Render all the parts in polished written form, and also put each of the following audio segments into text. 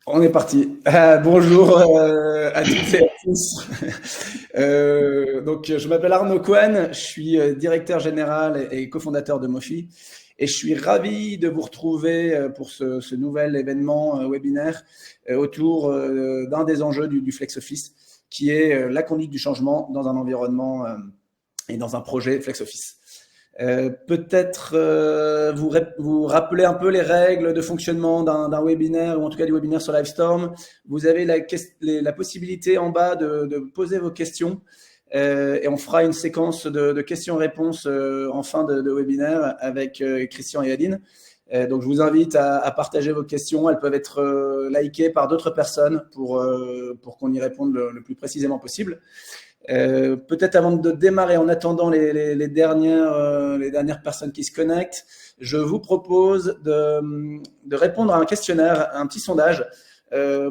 On est parti. Bonjour à toutes et à tous. Je m'appelle Arnaud Cohen, je suis directeur général et cofondateur de Mofi. Et je suis ravi de vous retrouver pour ce nouvel événement webinaire autour d'un des enjeux du Flex Office, qui est la conduite du changement dans un environnement et dans un projet Flex Office. Peut-être vous rappeler un peu les règles de fonctionnement d'un webinaire, ou en tout cas du webinaire sur Livestorm. Vous avez la possibilité en bas de poser vos questions et on fera une séquence de questions-réponses en fin de webinaire avec Christian et Aline. Donc je vous invite à partager vos questions. Elles peuvent être likées par d'autres personnes pour qu'on y réponde le plus précisément possible. Peut-être avant de démarrer, en attendant les dernières personnes qui se connectent, je vous propose de répondre à un questionnaire, un petit sondage,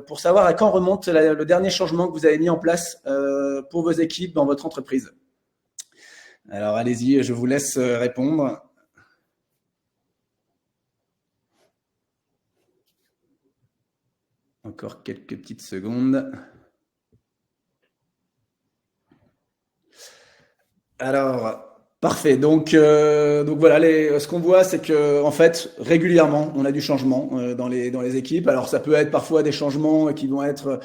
pour savoir à quand remonte le dernier changement que vous avez mis en place pour vos équipes dans votre entreprise. Alors allez-y, je vous laisse répondre. Encore quelques petites secondes. Alors, parfait. Donc voilà, ce qu'on voit, c'est que en fait, régulièrement, on a du changement dans les équipes. Alors, ça peut être parfois des changements qui vont être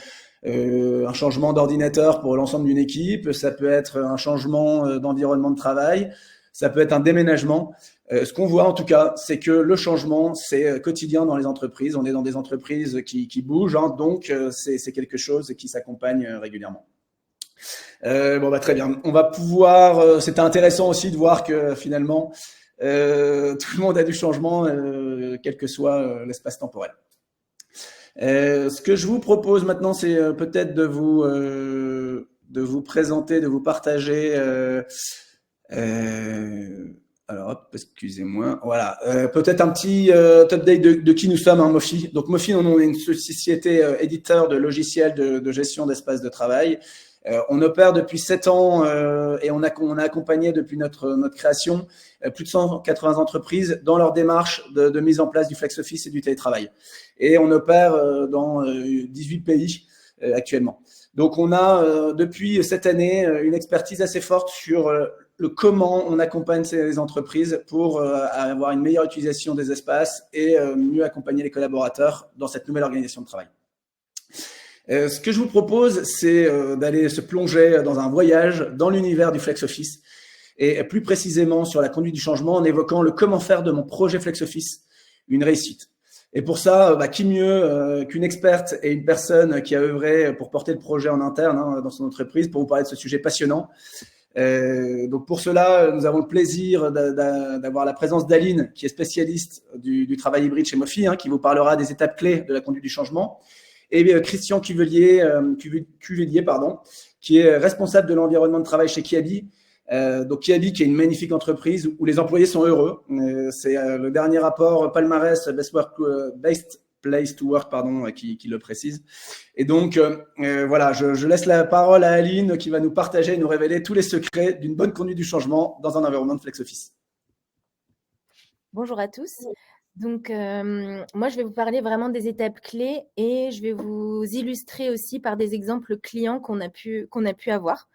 un changement d'ordinateur pour l'ensemble d'une équipe. Ça peut être un changement d'environnement de travail. Ça peut être un déménagement. Ce qu'on voit en tout cas, c'est que le changement, c'est quotidien dans les entreprises. On est dans des entreprises qui bougent, hein, donc c'est quelque chose qui s'accompagne régulièrement. Très bien. On va pouvoir. C'était intéressant aussi de voir que finalement, tout le monde a du changement, quel que soit l'espace temporel. Ce que je vous propose maintenant, c'est peut-être de vous présenter, de vous partager. Alors, hop, excusez-moi. Voilà. Peut-être un petit update de qui nous sommes, hein, Mofi. Donc, Mofi, on est une société éditeur de logiciels de gestion d'espace de travail. On opère depuis 7 ans et on a accompagné depuis notre création plus de 180 entreprises dans leur démarche de mise en place du flex office et du télétravail. Et on opère dans 18 pays actuellement. Donc on a depuis cette année une expertise assez forte sur le comment on accompagne ces entreprises pour avoir une meilleure utilisation des espaces et mieux accompagner les collaborateurs dans cette nouvelle organisation de travail. Ce que je vous propose, c'est d'aller se plonger dans un voyage dans l'univers du Flex Office et plus précisément sur la conduite du changement en évoquant le comment faire de mon projet Flex Office une réussite. Et pour ça, qui mieux qu'une experte et une personne qui a œuvré pour porter le projet en interne hein, dans son entreprise pour vous parler de ce sujet passionnant. Donc pour cela, nous avons le plaisir d'avoir la présence d'Aline, qui est spécialiste du travail hybride chez Mofi, hein, qui vous parlera des étapes clés de la conduite du changement. Et Christian Cuvelier, qui est responsable de l'environnement de travail chez Kiabi. Donc Kiabi, qui est une magnifique entreprise où les employés sont heureux. C'est le dernier rapport palmarès Best Place to Work qui le précise. Et donc voilà, je laisse la parole à Aline qui va nous partager et nous révéler tous les secrets d'une bonne conduite du changement dans un environnement de flex office. Bonjour à tous. Donc, moi, je vais vous parler vraiment des étapes clés et je vais vous illustrer aussi par des exemples clients qu'on a pu avoir.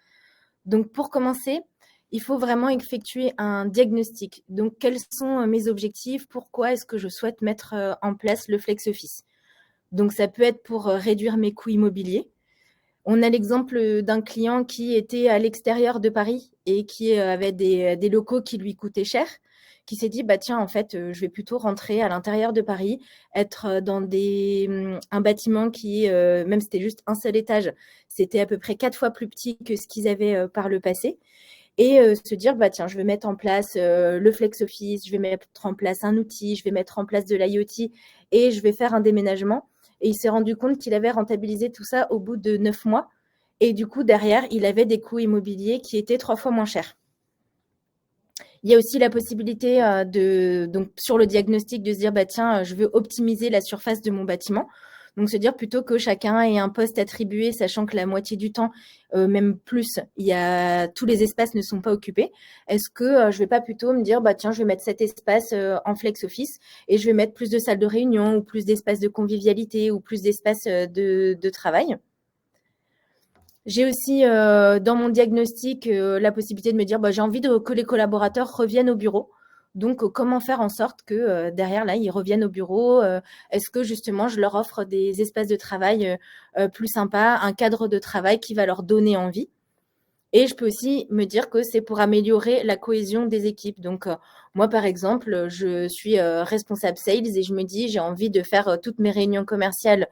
Donc, pour commencer, il faut vraiment effectuer un diagnostic. Donc, quels sont mes objectifs? Pourquoi est-ce que je souhaite mettre en place le Flex Office? Donc, ça peut être pour réduire mes coûts immobiliers. On a l'exemple d'un client qui était à l'extérieur de Paris et qui avait des locaux qui lui coûtaient cher, qui s'est dit, tiens, en fait, je vais plutôt rentrer à l'intérieur de Paris, être dans un bâtiment qui, même si c'était juste un seul étage, c'était à peu près 4 fois plus petit que ce qu'ils avaient par le passé. Et se dire, tiens, je vais mettre en place le Flex Office, je vais mettre en place un outil, je vais mettre en place de l'IoT et je vais faire un déménagement. Et il s'est rendu compte qu'il avait rentabilisé tout ça au bout de 9 mois. Et du coup, derrière, il avait des coûts immobiliers qui étaient 3 fois moins chers. Il y a aussi la possibilité donc sur le diagnostic de se dire, tiens, je veux optimiser la surface de mon bâtiment. Donc, se dire plutôt que chacun ait un poste attribué, sachant que la moitié du temps, même plus, tous les espaces ne sont pas occupés. Est-ce que je vais pas plutôt me dire, tiens, je vais mettre cet espace en flex office et je vais mettre plus de salles de réunion ou plus d'espaces de convivialité ou plus d'espaces de travail. J'ai aussi dans mon diagnostic la possibilité de me dire j'ai envie que les collaborateurs reviennent au bureau. Donc, comment faire en sorte que derrière, là, ils reviennent au bureau? Est-ce que justement, je leur offre des espaces de travail plus sympas, un cadre de travail qui va leur donner envie? Et je peux aussi me dire que c'est pour améliorer la cohésion des équipes. Donc, moi, par exemple, je suis responsable sales et je me dis, j'ai envie de faire toutes mes réunions commerciales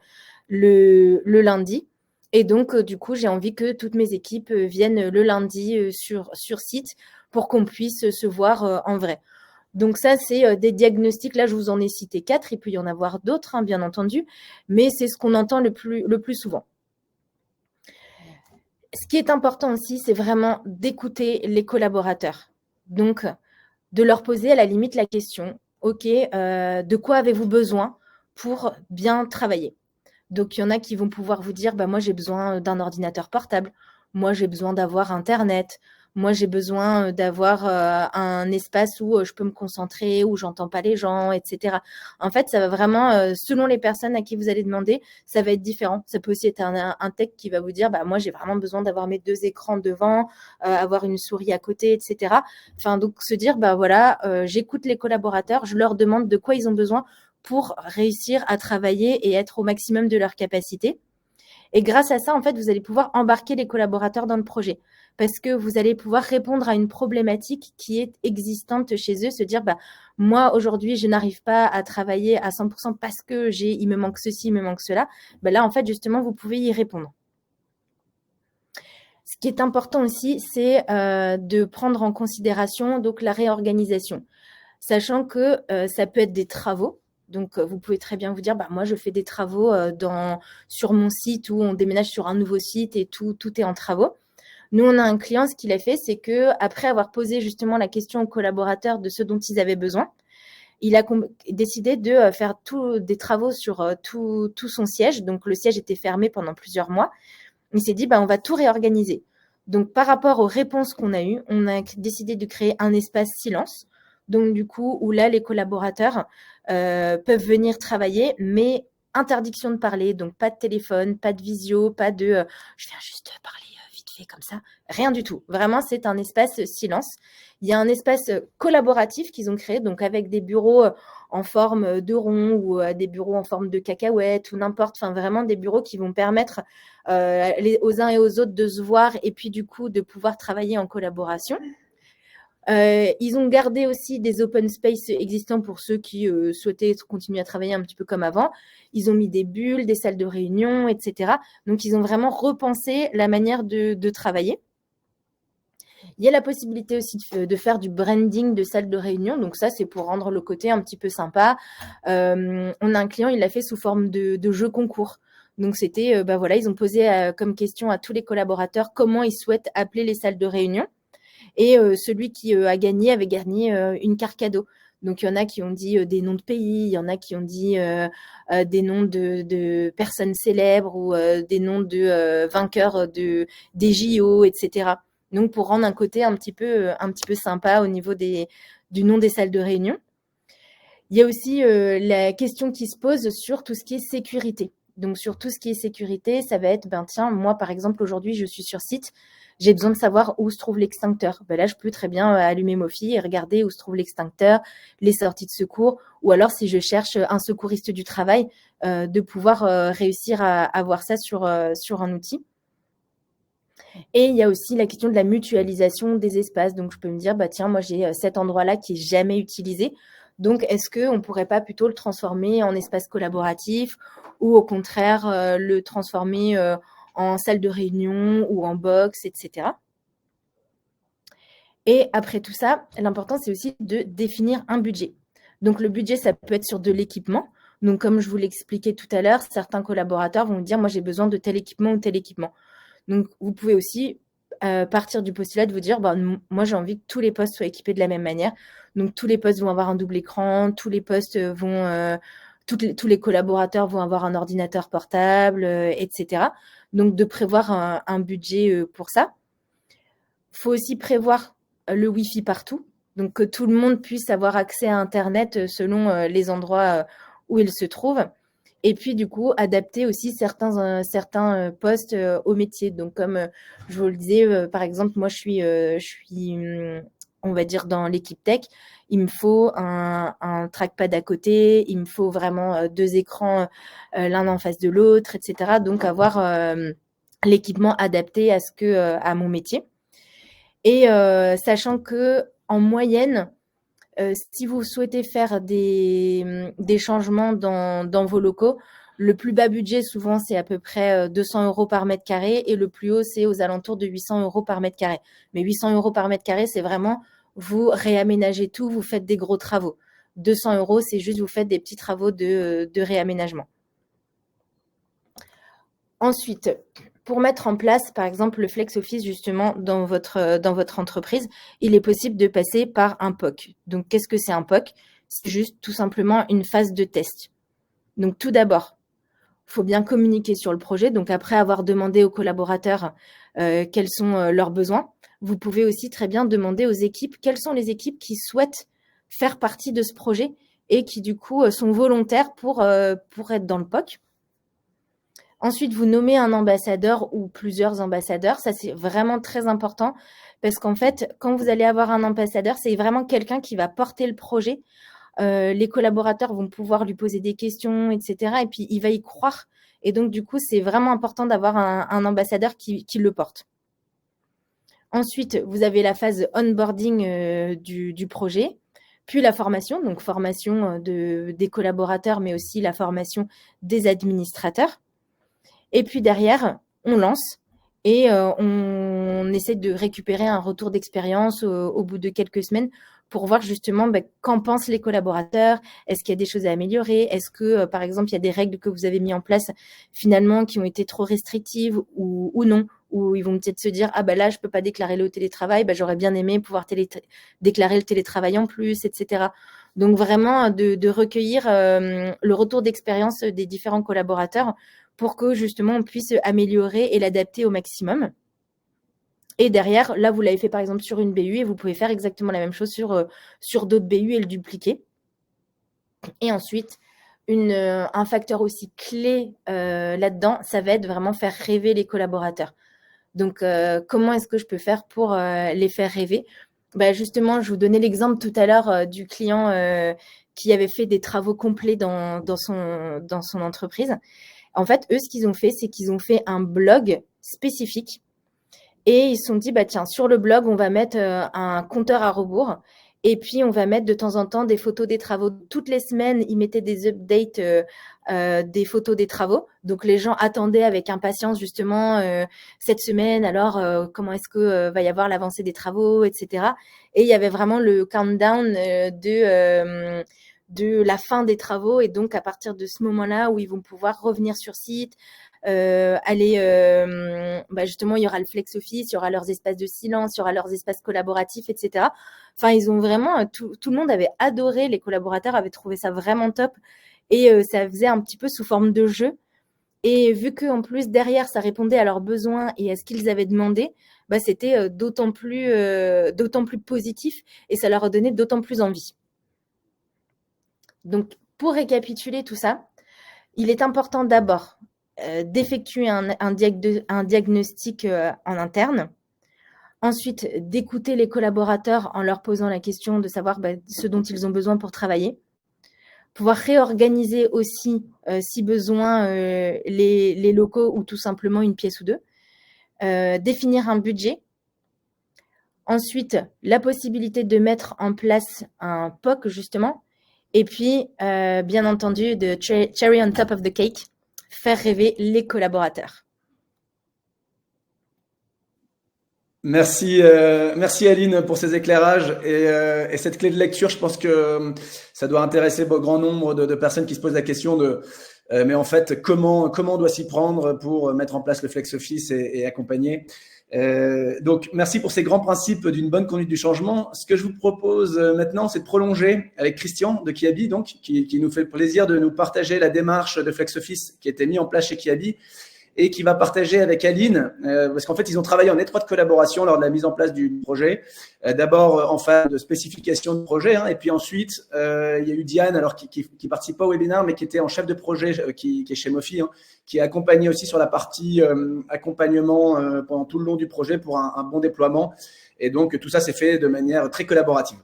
le lundi. Et donc, du coup, j'ai envie que toutes mes équipes viennent le lundi sur site pour qu'on puisse se voir en vrai. Donc ça, c'est des diagnostics. Là, je vous en ai cité 4. Il peut y en avoir d'autres, hein, bien entendu. Mais c'est ce qu'on entend le plus souvent. Ce qui est important aussi, c'est vraiment d'écouter les collaborateurs. Donc, de leur poser à la limite la question, OK, de quoi avez-vous besoin pour bien travailler? Donc, il y en a qui vont pouvoir vous dire, moi, j'ai besoin d'un ordinateur portable. Moi, j'ai besoin d'avoir Internet. Moi, j'ai besoin d'avoir un espace où je peux me concentrer, où j'entends pas les gens, etc. En fait, ça va vraiment, selon les personnes à qui vous allez demander, ça va être différent. Ça peut aussi être un tech qui va vous dire, moi, j'ai vraiment besoin d'avoir mes 2 écrans devant, avoir une souris à côté, etc. Enfin, donc, se dire, voilà, j'écoute les collaborateurs, je leur demande de quoi ils ont besoin pour réussir à travailler et être au maximum de leur capacité. Et grâce à ça, en fait, vous allez pouvoir embarquer les collaborateurs dans le projet parce que vous allez pouvoir répondre à une problématique qui est existante chez eux, se dire, moi, aujourd'hui, je n'arrive pas à travailler à 100% parce que il me manque ceci, il me manque cela. Là, en fait, justement, vous pouvez y répondre. Ce qui est important aussi, c'est de prendre en considération donc la réorganisation, sachant que ça peut être des travaux. Donc, vous pouvez très bien vous dire, moi, je fais des travaux sur mon site où on déménage sur un nouveau site et tout est en travaux. Nous, on a un client, ce qu'il a fait, c'est que après avoir posé justement la question aux collaborateurs de ce dont ils avaient besoin, il a décidé de faire des travaux sur tout son siège. Donc, le siège était fermé pendant plusieurs mois. Il s'est dit, on va tout réorganiser. Donc, par rapport aux réponses qu'on a eues, on a décidé de créer un espace silence. Donc, du coup, où là, les collaborateurs peuvent venir travailler, mais interdiction de parler. Donc, pas de téléphone, pas de visio, pas de je viens juste parler vite fait comme ça. Rien du tout. Vraiment, c'est un espace silence. Il y a un espace collaboratif qu'ils ont créé, donc avec des bureaux en forme de rond ou des bureaux en forme de cacahuète ou n'importe. Enfin, vraiment des bureaux qui vont permettre aux uns et aux autres de se voir et puis du coup de pouvoir travailler en collaboration. Ils ont gardé aussi des open space existants pour ceux qui souhaitaient continuer à travailler un petit peu comme avant. Ils ont mis des bulles, des salles de réunion, etc. Donc, ils ont vraiment repensé la manière de travailler. Il y a la possibilité aussi de faire du branding de salle de réunion. Donc, ça, c'est pour rendre le côté un petit peu sympa. On a un client, il l'a fait sous forme de jeu concours. Donc, c'était, voilà, ils ont posé comme question à tous les collaborateurs comment ils souhaitent appeler les salles de réunion. Et celui qui a gagné avait gagné une carte cadeau. Donc, il y en a qui ont dit des noms de pays, il y en a qui ont dit des noms de personnes célèbres ou des noms de vainqueurs des JO, etc. Donc, pour rendre un côté un petit peu sympa au niveau du nom des salles de réunion. Il y a aussi la question qui se pose sur tout ce qui est sécurité. Donc, sur tout ce qui est sécurité, ça va être, tiens, moi, par exemple, aujourd'hui, je suis sur site, j'ai besoin de savoir où se trouve l'extincteur. Là, je peux très bien allumer Mofi et regarder où se trouve l'extincteur, les sorties de secours, ou alors, si je cherche un secouriste du travail, de pouvoir réussir à avoir ça sur un outil. Et il y a aussi la question de la mutualisation des espaces. Donc, je peux me dire, tiens, moi, j'ai cet endroit-là qui n'est jamais utilisé. Donc, est-ce qu'on ne pourrait pas plutôt le transformer en espace collaboratif ou au contraire le transformer en salle de réunion ou en box, etc. Et après tout ça, l'important, c'est aussi de définir un budget. Donc, le budget, ça peut être sur de l'équipement. Donc, comme je vous l'expliquais tout à l'heure, certains collaborateurs vont dire, moi, j'ai besoin de tel équipement ou tel équipement. Donc, vous pouvez aussi partir du postulat de vous dire, moi, j'ai envie que tous les postes soient équipés de la même manière. Donc, tous les postes vont avoir un double écran, tous les postes vont tous les collaborateurs vont avoir un ordinateur portable, etc. Donc, de prévoir un budget pour ça. Il faut aussi prévoir le Wi-Fi partout, donc que tout le monde puisse avoir accès à Internet selon les endroits où il se trouve. Et puis, du coup, adapter aussi certains postes au métier. Donc, comme je vous le disais, par exemple, moi, je suis, on va dire, dans l'équipe tech. Il me faut un trackpad à côté. Il me faut vraiment 2 écrans, l'un en face de l'autre, etc. Donc, avoir l'équipement adapté à mon métier. Et sachant que en moyenne, si vous souhaitez faire des changements dans vos locaux, le plus bas budget, souvent, c'est à peu près 200 € par mètre carré et le plus haut, c'est aux alentours de 800 € par mètre carré. Mais 800 € par mètre carré, c'est vraiment, vous réaménagez tout, vous faites des gros travaux. 200 €, c'est juste, vous faites des petits travaux de réaménagement. Ensuite, pour mettre en place, par exemple, le Flex Office, justement, dans votre entreprise, il est possible de passer par un POC. Donc, qu'est-ce que c'est un POC? C'est juste tout simplement une phase de test. Donc, tout d'abord, il faut bien communiquer sur le projet. Donc, après avoir demandé aux collaborateurs quels sont leurs besoins, vous pouvez aussi très bien demander aux équipes quelles sont les équipes qui souhaitent faire partie de ce projet et qui, du coup, sont volontaires pour être dans le POC. Ensuite, vous nommez un ambassadeur ou plusieurs ambassadeurs. Ça, c'est vraiment très important parce qu'en fait, quand vous allez avoir un ambassadeur, c'est vraiment quelqu'un qui va porter le projet. Les collaborateurs vont pouvoir lui poser des questions, etc. Et puis, il va y croire. Et donc, du coup, c'est vraiment important d'avoir un ambassadeur qui le porte. Ensuite, vous avez la phase onboarding du projet, puis la formation, donc formation des collaborateurs, mais aussi la formation des administrateurs. Et puis derrière, on lance et on essaie de récupérer un retour d'expérience au bout de quelques semaines pour voir justement qu'en pensent les collaborateurs. Est-ce qu'il y a des choses à améliorer? Est-ce que, par exemple, il y a des règles que vous avez mises en place finalement qui ont été trop restrictives ou non? Ou ils vont peut-être se dire, ah là, je peux pas déclarer le télétravail, j'aurais bien aimé pouvoir déclarer le télétravail en plus, etc. Donc vraiment de recueillir le retour d'expérience des différents collaborateurs pour que justement on puisse améliorer et l'adapter au maximum. Et derrière, là, vous l'avez fait par exemple sur une BU et vous pouvez faire exactement la même chose sur d'autres BU et le dupliquer. Et ensuite, un facteur aussi clé là-dedans, ça va être vraiment faire rêver les collaborateurs. Donc, comment est-ce que je peux faire pour les faire rêver? Justement, je vous donnais l'exemple tout à l'heure du client qui avait fait des travaux complets dans son entreprise. En fait, eux, ce qu'ils ont fait, c'est qu'ils ont fait un blog spécifique et ils se sont dit, tiens, sur le blog, on va mettre un compteur à rebours et puis on va mettre de temps en temps des photos des travaux. Toutes les semaines, ils mettaient des updates des photos des travaux. Donc, les gens attendaient avec impatience justement cette semaine, alors comment est-ce que va y avoir l'avancée des travaux, etc. Et il y avait vraiment le countdown de la fin des travaux et donc à partir de ce moment-là où ils vont pouvoir revenir sur site, justement il y aura le flex office, il y aura leurs espaces de silence, il y aura leurs espaces collaboratifs, etc. Enfin, ils ont vraiment, tout le monde avait adoré, les collaborateurs avaient trouvé ça vraiment top et ça faisait un petit peu sous forme de jeu. Et vu qu'en plus derrière ça répondait à leurs besoins et à ce qu'ils avaient demandé, c'était d'autant plus positif et ça leur a donné d'autant plus envie. Donc, pour récapituler tout ça, il est important d'abord d'effectuer un diagnostic en interne. Ensuite, d'écouter les collaborateurs en leur posant la question de savoir ce dont ils ont besoin pour travailler. Pouvoir réorganiser aussi, si besoin, les locaux ou tout simplement une pièce ou deux. Définir un budget. Ensuite, la possibilité de mettre en place un POC, justement. Et puis, bien entendu, de cherry on top of the cake, faire rêver les collaborateurs. Merci Aline pour ces éclairages et cette clé de lecture. Je pense que ça doit intéresser un grand nombre de personnes qui se posent la question de mais en fait, comment on doit s'y prendre pour mettre en place le flex office et accompagner. Donc, merci pour ces grands principes d'une bonne conduite du changement. Ce que je vous propose maintenant, c'est de prolonger avec Christian de Kiabi, donc, qui nous fait le plaisir de nous partager la démarche de flex office qui a été mise en place chez Kiabi et qui va partager avec Aline, parce qu'en fait, ils ont travaillé en étroite collaboration lors de la mise en place du projet. D'abord en phase de spécification de projet, et puis ensuite, il y a eu Diane, alors qui participe pas au webinaire, mais qui était en chef de projet, qui est chez Mofi, qui a accompagné aussi sur la partie accompagnement pendant tout le long du projet pour un bon déploiement. Et donc, tout ça s'est fait de manière très collaborative.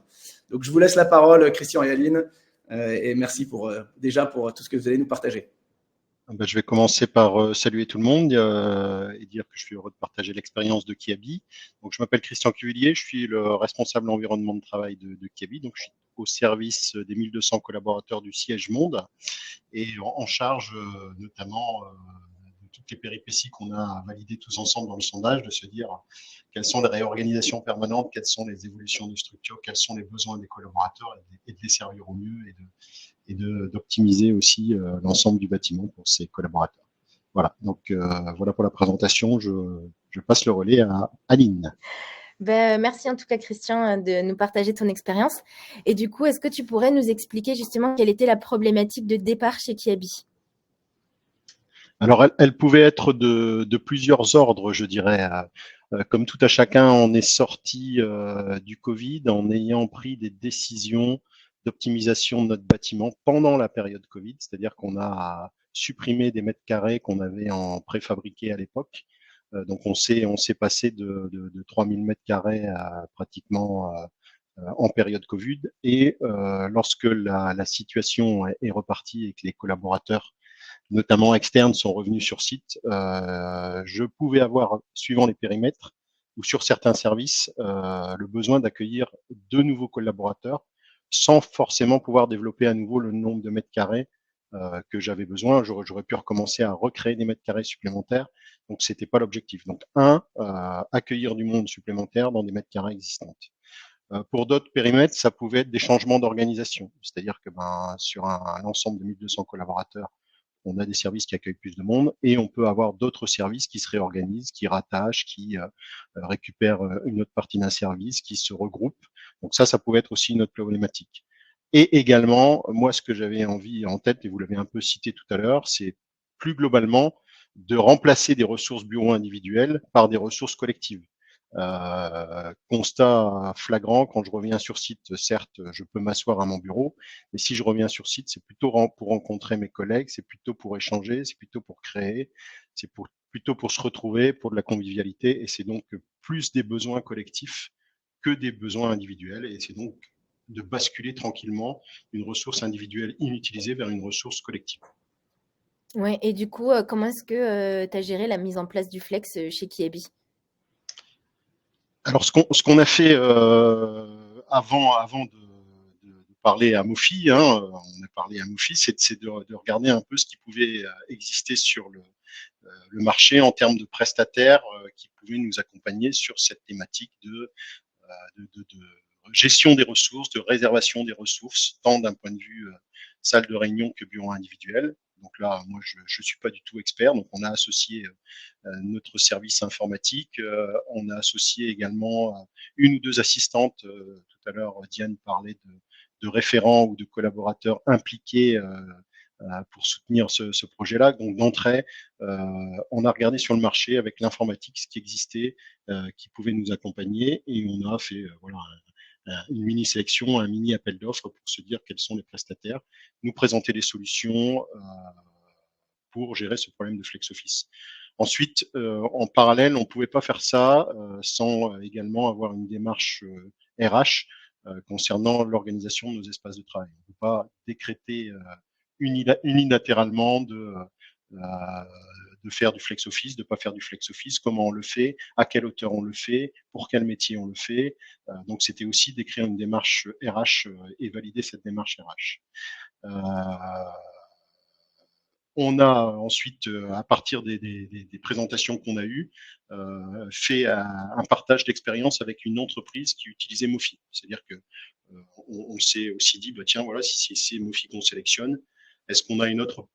Donc, je vous laisse la parole, Christian et Aline, et merci déjà pour tout ce que vous allez nous partager. Je vais commencer par saluer tout le monde et dire que je suis heureux de partager l'expérience de Kiabi. Donc, je m'appelle Christian Cuvillier, je suis le responsable environnement de travail de Kiabi. Donc, je suis au service des 1200 collaborateurs du siège monde et en charge notamment de toutes les péripéties qu'on a validées tous ensemble dans le sondage, de se dire quelles sont les réorganisations permanentes, quelles sont les évolutions de structure, quels sont les besoins des collaborateurs et de les servir au mieux et d'optimiser aussi l'ensemble du bâtiment pour ses collaborateurs. Voilà, donc voilà pour la présentation. Je passe le relais à Aline. Merci en tout cas, Christian, de nous partager ton expérience. Et du coup, est-ce que tu pourrais nous expliquer justement quelle était la problématique de départ chez Kiabi? Alors, elle pouvait être de plusieurs ordres, je dirais. Comme tout à chacun, on est sorti du Covid en ayant pris des décisions d'optimisation de notre bâtiment pendant la période Covid, c'est-à-dire qu'on a supprimé des mètres carrés qu'on avait en préfabriqué à l'époque. Donc on s'est passé de 3000 mètres carrés à pratiquement en période Covid. Et lorsque la situation est repartie et que les collaborateurs, notamment externes, sont revenus sur site, je pouvais avoir, suivant les périmètres ou sur certains services, le besoin d'accueillir de nouveaux collaborateurs sans forcément pouvoir développer à nouveau le nombre de mètres carrés que j'avais besoin. J'aurais pu recommencer à recréer des mètres carrés supplémentaires. Donc, c'était pas l'objectif. Donc, accueillir du monde supplémentaire dans des mètres carrés existantes. Pour d'autres périmètres, ça pouvait être des changements d'organisation. C'est-à-dire que sur un ensemble de 1200 collaborateurs, on a des services qui accueillent plus de monde et on peut avoir d'autres services qui se réorganisent, qui rattachent, qui récupèrent une autre partie d'un service, qui se regroupent. Donc ça pouvait être aussi une autre problématique. Et également, moi, ce que j'avais envie en tête, et vous l'avez un peu cité tout à l'heure, c'est plus globalement de remplacer des ressources bureaux individuelles par des ressources collectives. Constat flagrant, quand je reviens sur site, certes, je peux m'asseoir à mon bureau, mais si je reviens sur site, c'est plutôt pour rencontrer mes collègues, c'est plutôt pour échanger, c'est plutôt pour créer, c'est plutôt pour se retrouver, pour de la convivialité, et c'est donc plus des besoins collectifs que des besoins individuels, et c'est donc de basculer tranquillement une ressource individuelle inutilisée vers une ressource collective. Ouais, et du coup, comment est-ce que tu as géré la mise en place du flex chez Kiabi? Alors, ce qu'on a fait avant de parler à Mofi, on a parlé à Mofi, c'est de regarder un peu ce qui pouvait exister sur le marché en termes de prestataires qui pouvaient nous accompagner sur cette thématique de gestion des ressources, de réservation des ressources, tant d'un point de vue salle de réunion que bureau individuel. Donc là, moi, je suis pas du tout expert. Donc, on a associé notre service informatique. On a associé également une ou deux assistantes. Tout à l'heure, Diane parlait de référents ou de collaborateurs impliqués pour soutenir ce projet-là. Donc, d'entrée, on a regardé sur le marché avec l'informatique ce qui existait, qui pouvait nous accompagner, et on a fait une mini sélection, un mini appel d'offres pour se dire quels sont les prestataires, nous présenter des solutions pour gérer ce problème de flex office. Ensuite, en parallèle, on ne pouvait pas faire ça sans également avoir une démarche RH concernant l'organisation de nos espaces de travail. On ne peut pas décréter unilatéralement de faire du flex office, de pas faire du flex office, comment on le fait, à quelle hauteur on le fait, pour quel métier on le fait. Donc c'était aussi d'écrire une démarche RH et valider cette démarche RH. On a ensuite, à partir des présentations qu'on a eues, fait un partage d'expérience avec une entreprise qui utilisait Mofi. C'est-à-dire que on s'est aussi dit, tiens, voilà, si c'est Mofi qu'on sélectionne, est-ce qu'on a une autre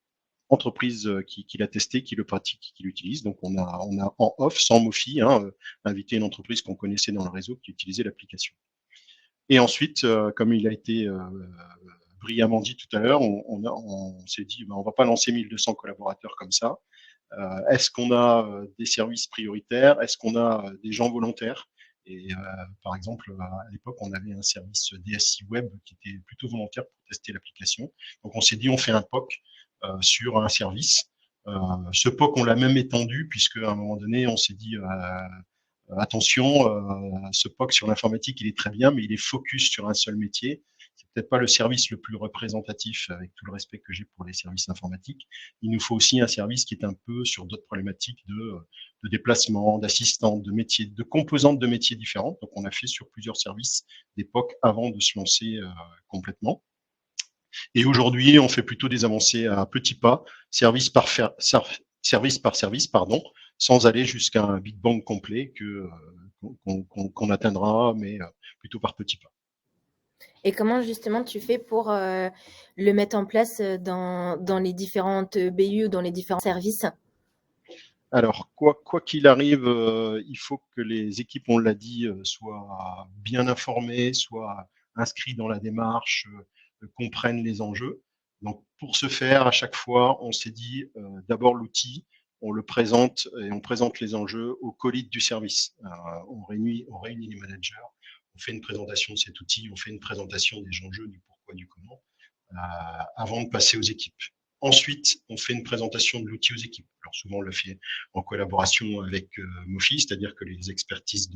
entreprise qui l'a testé, qui le pratique, qui l'utilise. Donc on a en off, sans Mofi, invité une entreprise qu'on connaissait dans le réseau qui utilisait l'application. Et ensuite, comme il a été brillamment dit tout à l'heure, on s'est dit, on va pas lancer 1200 collaborateurs comme ça. Est-ce qu'on a des services prioritaires? Est-ce qu'on a des gens volontaires? Et par exemple, à l'époque, on avait un service DSI web qui était plutôt volontaire pour tester l'application. Donc on s'est dit, on fait un POC sur un service. Ce POC, on l'a même étendu puisque à un moment donné, on s'est dit attention, ce POC sur l'informatique, il est très bien, mais il est focus sur un seul métier. C'est peut-être pas le service le plus représentatif, avec tout le respect que j'ai pour les services informatiques. Il nous faut aussi un service qui est un peu sur d'autres problématiques de déplacement, d'assistante, de métiers, de composantes de métiers différents. Donc, on a fait sur plusieurs services des POC avant de se lancer complètement. Et aujourd'hui, on fait plutôt des avancées à petits pas, service par service, pardon, sans aller jusqu'à un Big Bang complet qu'on atteindra, mais plutôt par petits pas. Et comment justement tu fais pour le mettre en place dans les différentes BU ou dans les différents services? Alors, quoi qu'il arrive, il faut que les équipes, on l'a dit, soient bien informées, soient inscrites dans la démarche, comprennent les enjeux. Donc, pour ce faire, à chaque fois, on s'est dit, d'abord l'outil, on le présente et on présente les enjeux au co-lead du service. On réunit les managers, on fait une présentation de cet outil, on fait une présentation des enjeux, du pourquoi, du comment, avant de passer aux équipes. Ensuite, on fait une présentation de l'outil aux équipes. Alors souvent, on le fait en collaboration avec Mofi, c'est-à-dire que les expertises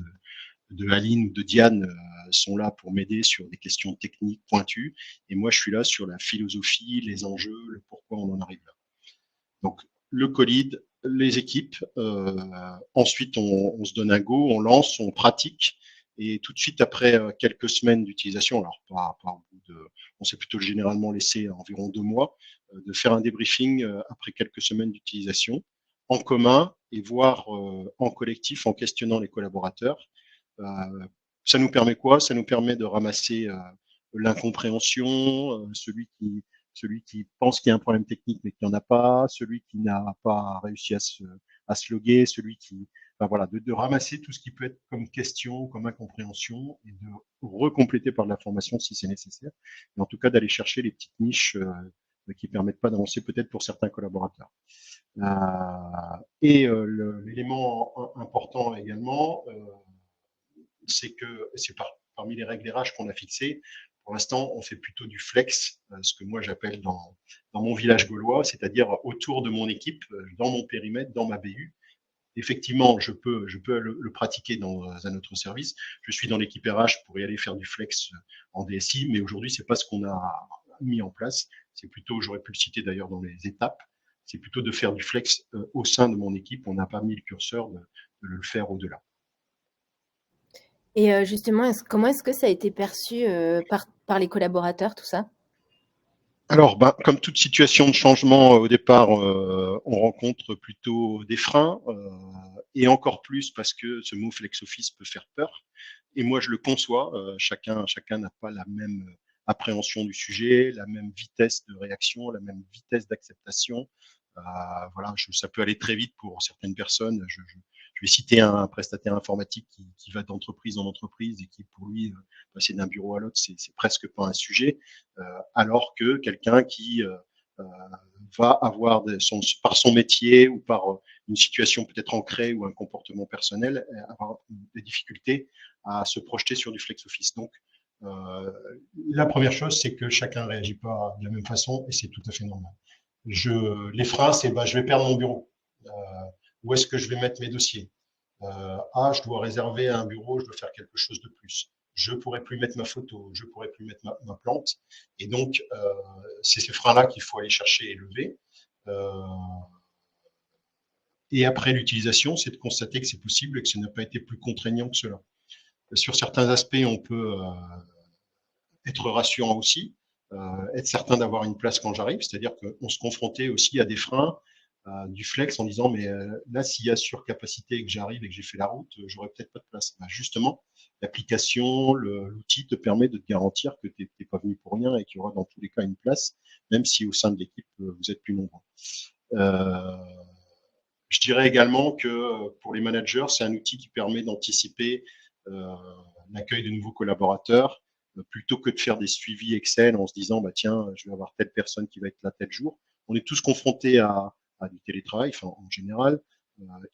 de Aline ou de Diane sont là pour m'aider sur des questions techniques pointues. Et moi, je suis là sur la philosophie, les enjeux, le pourquoi on en arrive là. Donc, le co-lead, les équipes. Ensuite, on se donne un go, on lance, on pratique. Et tout de suite, après quelques semaines d'utilisation, alors pas au bout de, on s'est plutôt généralement laissé environ 2 mois, de faire un débriefing après quelques semaines d'utilisation en commun et voire en collectif en questionnant les collaborateurs. Ça nous permet quoi? Ça nous permet de ramasser l'incompréhension, celui qui pense qu'il y a un problème technique mais qu'il n'y en a pas, celui qui n'a pas réussi à se loguer, celui qui, enfin voilà, de ramasser tout ce qui peut être comme question, comme incompréhension et de recompléter par de la formation si c'est nécessaire. Et en tout cas, d'aller chercher les petites niches qui permettent pas d'avancer peut-être pour certains collaborateurs. L'élément important également, c'est que c'est parmi les règles RH qu'on a fixées. Pour l'instant, on fait plutôt du flex, ce que moi j'appelle dans mon village gaulois, c'est-à-dire autour de mon équipe, dans mon périmètre, dans ma BU. Effectivement, je peux le pratiquer dans un autre service. Je suis dans l'équipe RH pour y aller faire du flex en DSI, mais aujourd'hui, c'est pas ce qu'on a mis en place. C'est plutôt, j'aurais pu le citer d'ailleurs dans les étapes, c'est plutôt de faire du flex au sein de mon équipe. On n'a pas mis le curseur de le faire au-delà. Et justement, comment est-ce que ça a été perçu par les collaborateurs, tout ça? Alors, comme toute situation de changement, au départ, on rencontre plutôt des freins, et encore plus parce que ce mot flex office peut faire peur. Et moi, je le conçois. Chacun n'a pas la même appréhension du sujet, la même vitesse de réaction, la même vitesse d'acceptation. Voilà, ça peut aller très vite pour certaines personnes. Je vais citer un prestataire informatique qui va d'entreprise en entreprise et qui, pour lui, passer d'un bureau à l'autre, c'est presque pas un sujet, alors que quelqu'un qui va avoir par son métier ou par une situation peut-être ancrée ou un comportement personnel, avoir des difficultés à se projeter sur du flex office. Donc, la première chose, c'est que chacun réagit pas de la même façon et c'est tout à fait normal. Les freins, c'est je vais perdre mon bureau. Où est-ce que je vais mettre mes dossiers? Je dois réserver un bureau, je dois faire quelque chose de plus. Je pourrais plus mettre ma photo, je pourrais plus mettre ma plante. Et donc, c'est ces freins-là qu'il faut aller chercher et lever. Et après l'utilisation, c'est de constater que c'est possible et que ça n'a pas été plus contraignant que cela. Sur certains aspects, on peut être rassurant aussi, être certain d'avoir une place quand j'arrive, c'est-à-dire qu'on se confrontait aussi à des freins, du flex en disant mais là s'il y a surcapacité et que j'arrive et que j'ai fait la route, j'aurais peut-être pas de place. Justement, l'application, l'outil te permet de te garantir que tu n'es pas venu pour rien et qu'il y aura dans tous les cas une place, même si au sein de l'équipe, vous êtes plus nombreux. Je dirais également que pour les managers, c'est un outil qui permet d'anticiper l'accueil de nouveaux collaborateurs plutôt que de faire des suivis Excel en se disant bah tiens, je vais avoir telle personne qui va être là tel jour. On est tous confrontés à du télétravail, enfin en général,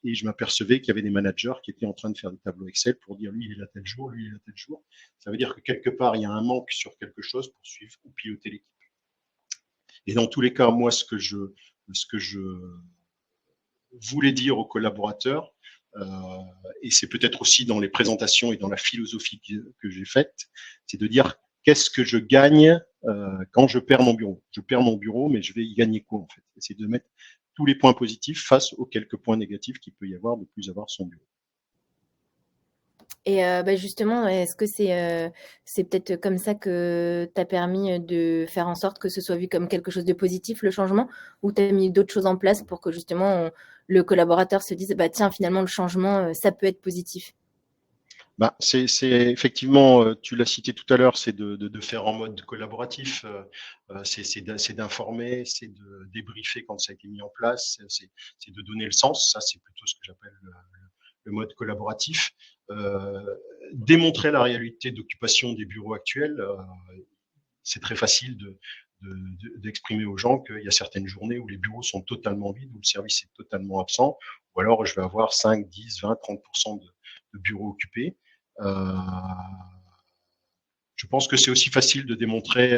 et je m'apercevais qu'il y avait des managers qui étaient en train de faire des tableaux Excel pour dire lui il est là tel jour, lui il est là tel jour. Ça veut dire que quelque part il y a un manque sur quelque chose pour suivre ou piloter l'équipe. Et dans tous les cas, moi ce que je voulais dire aux collaborateurs, et c'est peut-être aussi dans les présentations et dans la philosophie que j'ai faite, c'est de dire qu'est-ce que je gagne quand je perds mon bureau. Je perds mon bureau, mais je vais y gagner quoi en fait? C'est de mettre tous les points positifs face aux quelques points négatifs qu'il peut y avoir de plus avoir son bureau. Et justement, est-ce que c'est peut-être comme ça que tu as permis de faire en sorte que ce soit vu comme quelque chose de positif, le changement, ou tu as mis d'autres choses en place pour que justement le collaborateur se dise bah tiens, finalement le changement ça peut être positif? Bah, c'est effectivement, tu l'as cité tout à l'heure, c'est de faire en mode collaboratif, c'est d'informer, c'est de débriefer quand ça a été mis en place, c'est de donner le sens. Ça, c'est plutôt ce que j'appelle le mode collaboratif. Démontrer la réalité d'occupation des bureaux actuels, c'est très facile d'exprimer aux gens qu'il y a certaines journées où les bureaux sont totalement vides, où le service est totalement absent, ou alors je vais avoir 5, 10, 20, 30% de bureaux occupés. Je pense que c'est aussi facile de démontrer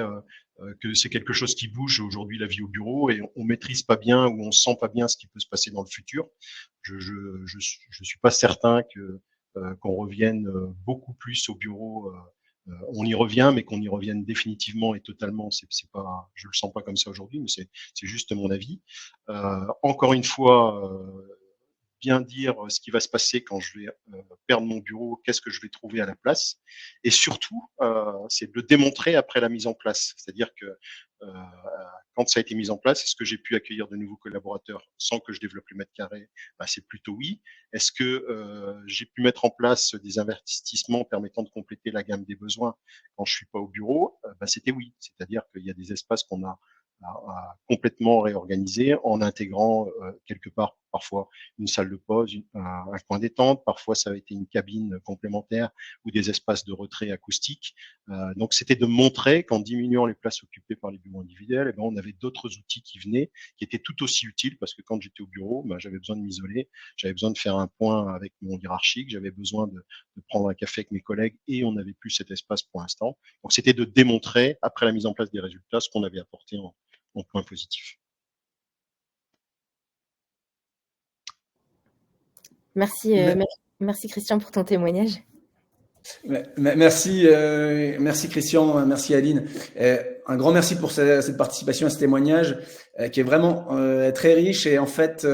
que c'est quelque chose qui bouge aujourd'hui, la vie au bureau, et on maîtrise pas bien ou on sent pas bien ce qui peut se passer dans le futur. Je suis pas certain qu'on revienne beaucoup plus au bureau. On y revient, mais qu'on y revienne définitivement et totalement, c'est pas, je le sens pas comme ça aujourd'hui, mais c'est juste mon avis. Encore une fois, bien dire ce qui va se passer quand je vais perdre mon bureau, qu'est-ce que je vais trouver à la place, et surtout, c'est de le démontrer après la mise en place. C'est-à-dire que quand ça a été mis en place, est-ce que j'ai pu accueillir de nouveaux collaborateurs sans que je développe le mètre carré? Bah, c'est plutôt oui. Est-ce que j'ai pu mettre en place des investissements permettant de compléter la gamme des besoins quand je suis pas au bureau? Bah, c'était oui. C'est-à-dire qu'il y a des espaces qu'on a complètement réorganisé en intégrant quelque part parfois une salle de pause, un coin détente, parfois ça a été une cabine complémentaire ou des espaces de retrait acoustique. Donc c'était de montrer qu'en diminuant les places occupées par les bureaux individuels, eh ben, on avait d'autres outils qui venaient, qui étaient tout aussi utiles, parce que quand j'étais au bureau, ben, j'avais besoin de m'isoler, j'avais besoin de faire un point avec mon hiérarchique, j'avais besoin de prendre un café avec mes collègues, et on n'avait plus cet espace pour l'instant. Donc c'était de démontrer, après la mise en place des résultats, ce qu'on avait apporté en point positif. Merci, merci Christian pour ton témoignage. Merci, merci Christian, merci Aline. Un grand merci pour cette participation à ce témoignage qui est vraiment très riche, et en fait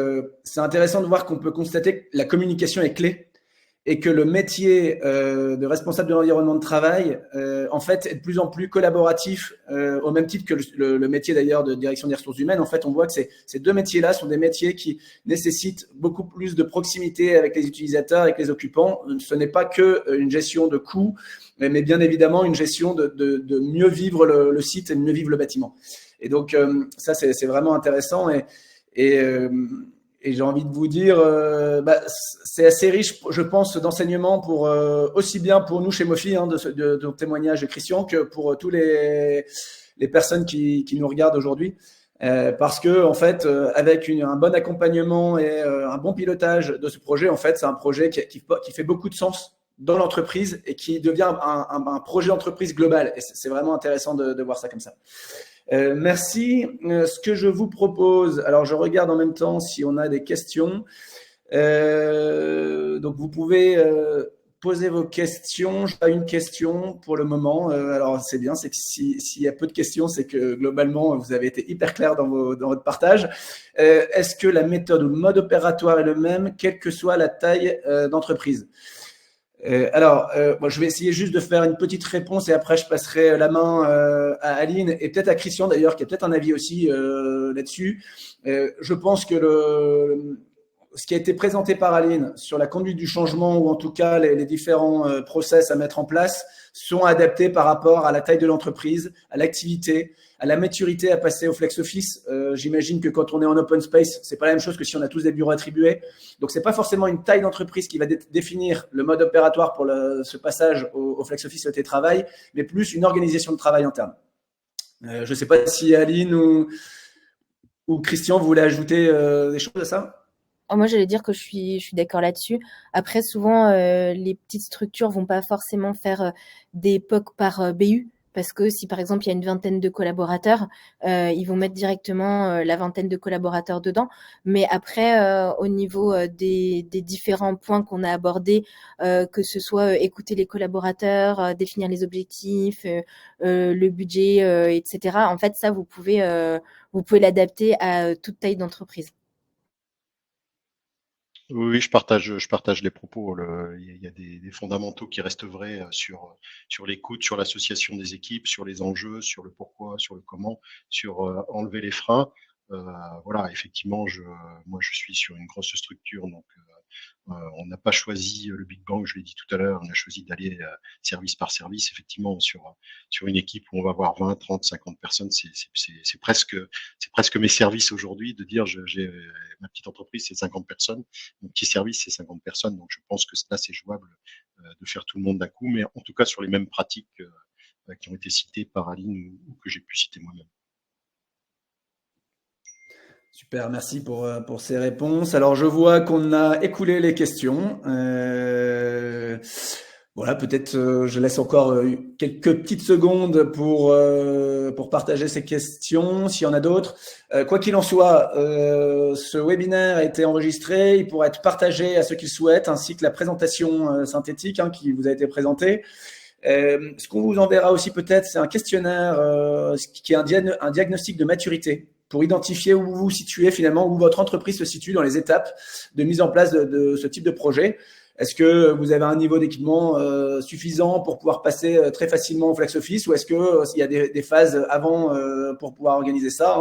c'est intéressant de voir qu'on peut constater que la communication est clé et que le métier de responsable de l'environnement de travail en fait est de plus en plus collaboratif, au même titre que le métier d'ailleurs de direction des ressources humaines. En fait, on voit que ces deux métiers-là sont des métiers qui nécessitent beaucoup plus de proximité avec les utilisateurs, avec les occupants. Ce n'est pas que une gestion de coûts, mais bien évidemment une gestion de mieux vivre le site et de mieux vivre le bâtiment. Et donc ça, c'est vraiment intéressant, et j'ai envie de vous dire, c'est assez riche, je pense, d'enseignements pour aussi bien pour nous chez Mofi, de ton témoignage, Christian, que pour tous les personnes qui nous regardent aujourd'hui. Parce que en fait, avec un bon accompagnement et un bon pilotage de ce projet, en fait, c'est un projet qui fait beaucoup de sens dans l'entreprise et qui devient un projet d'entreprise global. Et c'est vraiment intéressant de voir ça comme ça. Merci. Ce que je vous propose, alors je regarde en même temps si on a des questions. Donc vous pouvez poser vos questions. Je n'ai pas une question pour le moment. Alors c'est bien, c'est que s'il y a peu de questions, c'est que globalement vous avez été hyper clair dans votre partage. Est-ce que la méthode ou le mode opératoire est le même, quelle que soit la taille d'entreprise? Moi, je vais essayer juste de faire une petite réponse et après je passerai la main à Aline et peut-être à Christian d'ailleurs qui a peut-être un avis aussi là-dessus. Je pense que ce qui a été présenté par Aline sur la conduite du changement, ou en tout cas les différents process à mettre en place, sont adaptés par rapport à la taille de l'entreprise, à l'activité, à la maturité à passer au flex office. J'imagine que quand on est en open space, c'est pas la même chose que si on a tous des bureaux attribués. Donc c'est pas forcément une taille d'entreprise qui va définir le mode opératoire pour ce passage au flex office et au télétravail, mais plus une organisation de travail interne. Je sais pas si Aline ou Christian, vous voulez ajouter des choses à ça? Moi, j'allais dire que je suis d'accord là-dessus. Après, souvent, les petites structures vont pas forcément faire des POC par BU, parce que si, par exemple, il y a une vingtaine de collaborateurs, ils vont mettre directement la vingtaine de collaborateurs dedans. Mais après, au niveau des différents points qu'on a abordés, que ce soit écouter les collaborateurs, définir les objectifs, le budget, etc. En fait, ça, vous pouvez l'adapter à toute taille d'entreprise. Oui, je partage les propos. Il y a des fondamentaux qui restent vrais sur l'écoute, sur l'association des équipes, sur les enjeux, sur le pourquoi, sur le comment, sur enlever les freins. Voilà, effectivement, moi je suis sur une grosse structure, donc on n'a pas choisi le Big Bang, je l'ai dit tout à l'heure, on a choisi d'aller service par service. Effectivement, sur une équipe où on va avoir 20, 30, 50 personnes, c'est presque mes services aujourd'hui de dire j'ai ma petite entreprise, c'est 50 personnes, mon petit service, c'est 50 personnes. Donc je pense que là, c'est jouable de faire tout le monde d'un coup, mais en tout cas sur les mêmes pratiques qui ont été citées par Aline ou que j'ai pu citer moi-même. Super, merci pour ces réponses. Alors, je vois qu'on a écoulé les questions. Voilà, peut-être je laisse encore quelques petites secondes pour partager ces questions, s'il y en a d'autres. Quoi qu'il en soit, ce webinaire a été enregistré, il pourra être partagé à ceux qui le souhaitent, ainsi que la présentation synthétique qui vous a été présentée. Ce qu'on vous enverra aussi peut-être, c'est un questionnaire qui est un diagnostic de maturité, pour identifier où vous vous situez finalement, où votre entreprise se situe dans les étapes de mise en place de ce type de projet. Est-ce que vous avez un niveau d'équipement suffisant pour pouvoir passer très facilement au flex office, ou est-ce qu'il y a des phases avant pour pouvoir organiser ça,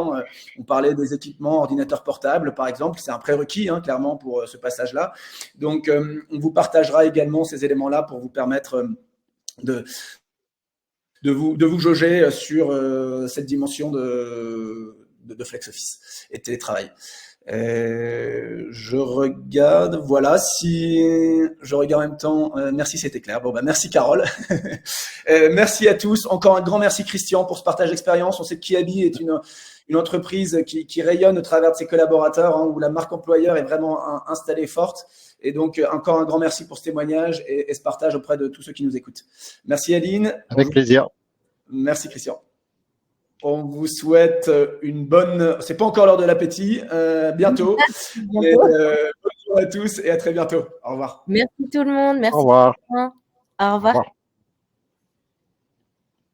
On parlait des équipements ordinateurs portables, par exemple. C'est un prérequis, clairement, pour ce passage-là. Donc, on vous partagera également ces éléments-là pour vous permettre de vous jauger sur cette dimension de flex office et de télétravail. Je regarde, voilà, je regarde en même temps, merci, c'était clair. Bon, merci Carole. Merci à tous. Encore un grand merci Christian pour ce partage d'expérience. On sait que Kiabi est une entreprise qui rayonne au travers de ses collaborateurs, où la marque employeur est vraiment installée forte. Et donc, encore un grand merci pour ce témoignage et ce partage auprès de tous ceux qui nous écoutent. Merci Aline. Avec plaisir. Merci Christian. On vous souhaite une bonne... C'est pas encore l'heure de l'appétit. Bientôt. Bonjour à tous et à très bientôt. Au revoir. Merci tout le monde. Merci. Au revoir. Au revoir.